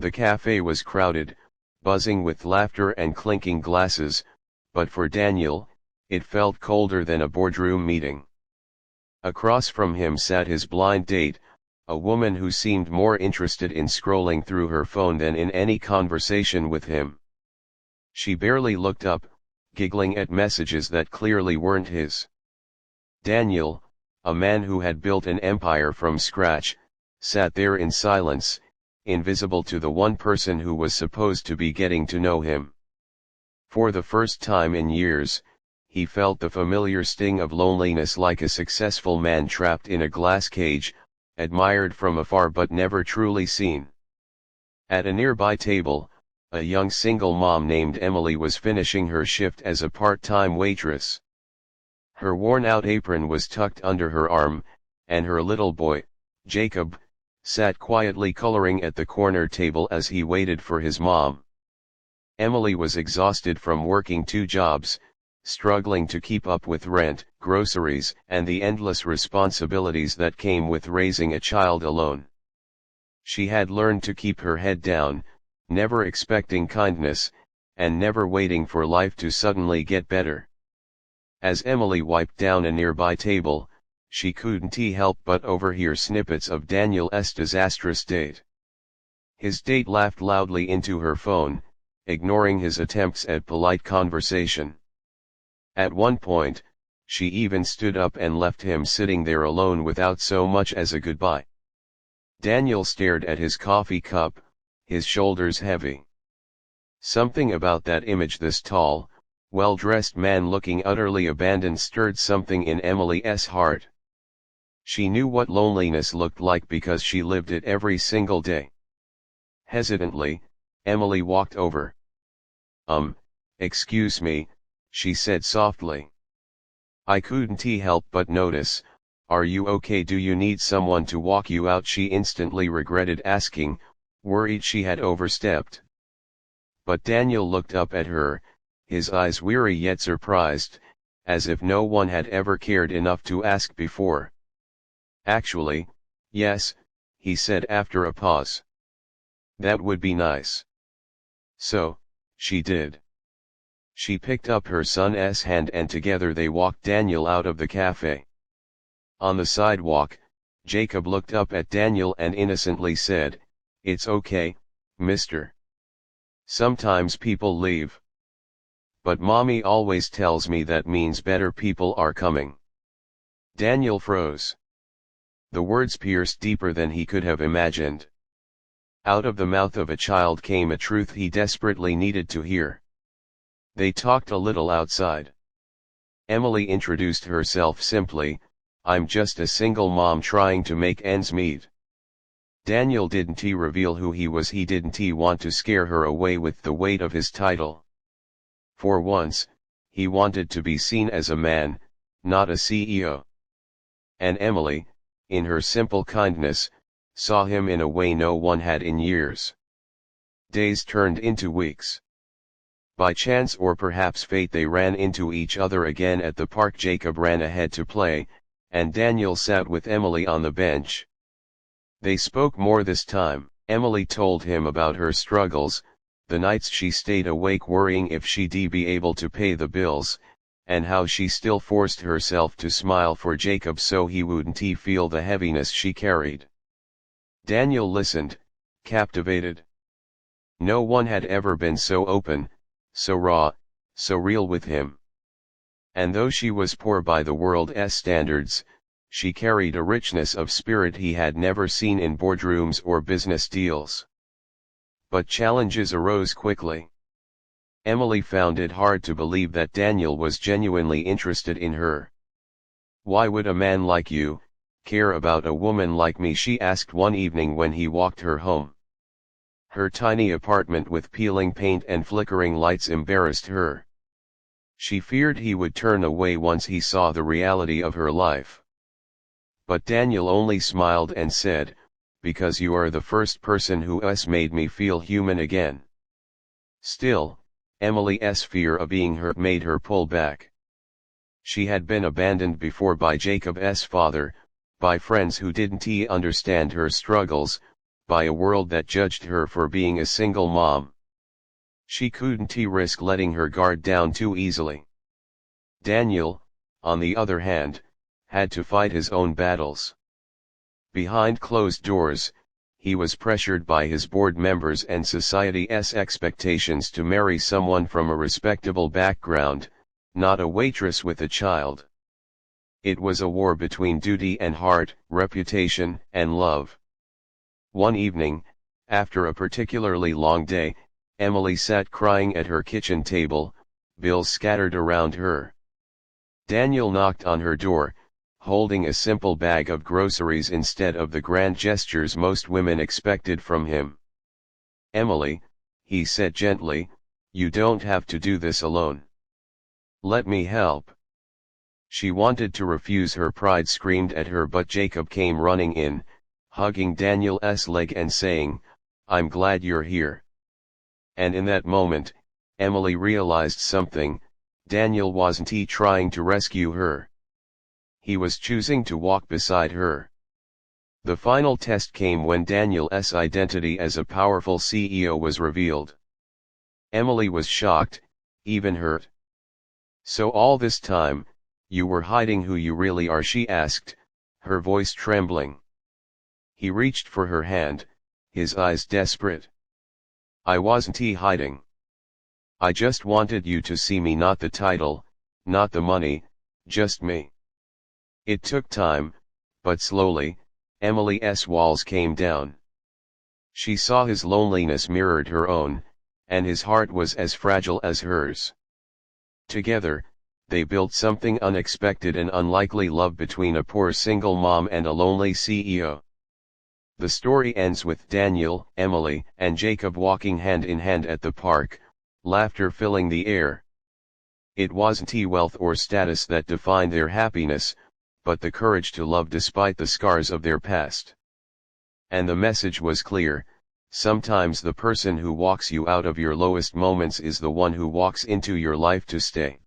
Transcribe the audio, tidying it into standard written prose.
The cafe was crowded, buzzing with laughter and clinking glasses, but for Daniel, it felt colder than a boardroom meeting. Across from him sat his blind date, a woman who seemed more interested in scrolling through her phone than in any conversation with him. She barely looked up, giggling at messages that clearly weren't his. Daniel, a man who had built an empire from scratch, sat there in silence, invisible to the one person who was supposed to be getting to know him. For the first time in years, he felt the familiar sting of loneliness, like a successful man trapped in a glass cage, admired from afar but never truly seen. At a nearby table, a young single mom named Emily was finishing her shift as a part-time waitress. Her worn-out apron was tucked under her arm, and her little boy, Jacob, sat quietly coloring at the corner table as he waited for his mom. Emily was exhausted from working 2 jobs, struggling to keep up with rent, groceries, and the endless responsibilities that came with raising a child alone. She had learned to keep her head down, never expecting kindness, and never waiting for life to suddenly get better. As Emily wiped down a nearby table, she couldn't help but overhear snippets of Daniel's disastrous date. His date laughed loudly into her phone, ignoring his attempts at polite conversation. At one point, she even stood up and left him sitting there alone without so much as a goodbye. Daniel stared at his coffee cup, his shoulders heavy. Something about that image, this tall, well-dressed man looking utterly abandoned, stirred something in Emily's heart. She knew what loneliness looked like because she lived it every single day. Hesitantly, Emily walked over. Excuse me," she said softly. "I couldn't help but notice. Are you okay? Do you need someone to walk you out?" She instantly regretted asking, worried she had overstepped. But Daniel looked up at her, his eyes weary yet surprised, as if no one had ever cared enough to ask before. "Actually, yes," he said after a pause. "That would be nice." So, she did. She picked up her son's hand and together they walked Daniel out of the cafe. On the sidewalk, Jacob looked up at Daniel and innocently said, "It's okay, mister. Sometimes people leave. But mommy always tells me that means better people are coming." Daniel froze. The words pierced deeper than he could have imagined. Out of the mouth of a child came a truth he desperately needed to hear. They talked a little outside. Emily introduced herself simply, "I'm just a single mom trying to make ends meet." Daniel didn't reveal who he was. He didn't want to scare her away with the weight of his title. For once, he wanted to be seen as a man, not a CEO. And Emily, in her simple kindness, saw him in a way no one had in years. Days turned into weeks. By chance or perhaps fate they ran into each other again at the park. Jacob ran ahead to play, and Daniel sat with Emily on the bench. They spoke more this time. Emily told him about her struggles, the nights she stayed awake worrying if she'd be able to pay the bills, and how she still forced herself to smile for Jacob so he wouldn't feel the heaviness she carried. Daniel listened, captivated. No one had ever been so open, so raw, so real with him. And though she was poor by the world's standards, she carried a richness of spirit he had never seen in boardrooms or business deals. But challenges arose quickly. Emily found it hard to believe that Daniel was genuinely interested in her. "Why would a man like you care about a woman like me?" she asked one evening when he walked her home. Her tiny apartment with peeling paint and flickering lights embarrassed her. She feared he would turn away once he saw the reality of her life. But Daniel only smiled and said, "Because you are the first person who's made me feel human again." Still, Emily's fear of being hurt made her pull back. She had been abandoned before by Jacob's father, by friends who didn't understand her struggles, by a world that judged her for being a single mom. She couldn't risk letting her guard down too easily. Daniel, on the other hand, had to fight his own battles. Behind closed doors, he was pressured by his board members and society's expectations to marry someone from a respectable background, not a waitress with a child. It was a war between duty and heart, reputation and love. One evening, after a particularly long day, Emily sat crying at her kitchen table, bills scattered around her. Daniel knocked on her door, holding a simple bag of groceries instead of the grand gestures most women expected from him. "Emily," he said gently, "you don't have to do this alone. Let me help." She wanted to refuse, her pride screamed at her, but Jacob came running in, hugging Daniel's leg and saying, "I'm glad you're here." And in that moment, Emily realized something: Daniel wasn't trying to rescue her. He was choosing to walk beside her. The final test came when Daniel's identity as a powerful CEO was revealed. Emily was shocked, even hurt. "So all this time, you were hiding who you really are?" she asked, her voice trembling. He reached for her hand, his eyes desperate. "I wasn't hiding. I just wanted you to see me, not the title, not the money, just me." It took time, but slowly, Emily's walls came down. She saw his loneliness mirrored her own, and his heart was as fragile as hers. Together, they built something unexpected and unlikely: love between a poor single mom and a lonely CEO. The story ends with Daniel, Emily, and Jacob walking hand in hand at the park, laughter filling the air. It wasn't wealth or status that defined their happiness, but the courage to love despite the scars of their past. And the message was clear: sometimes the person who walks you out of your lowest moments is the one who walks into your life to stay.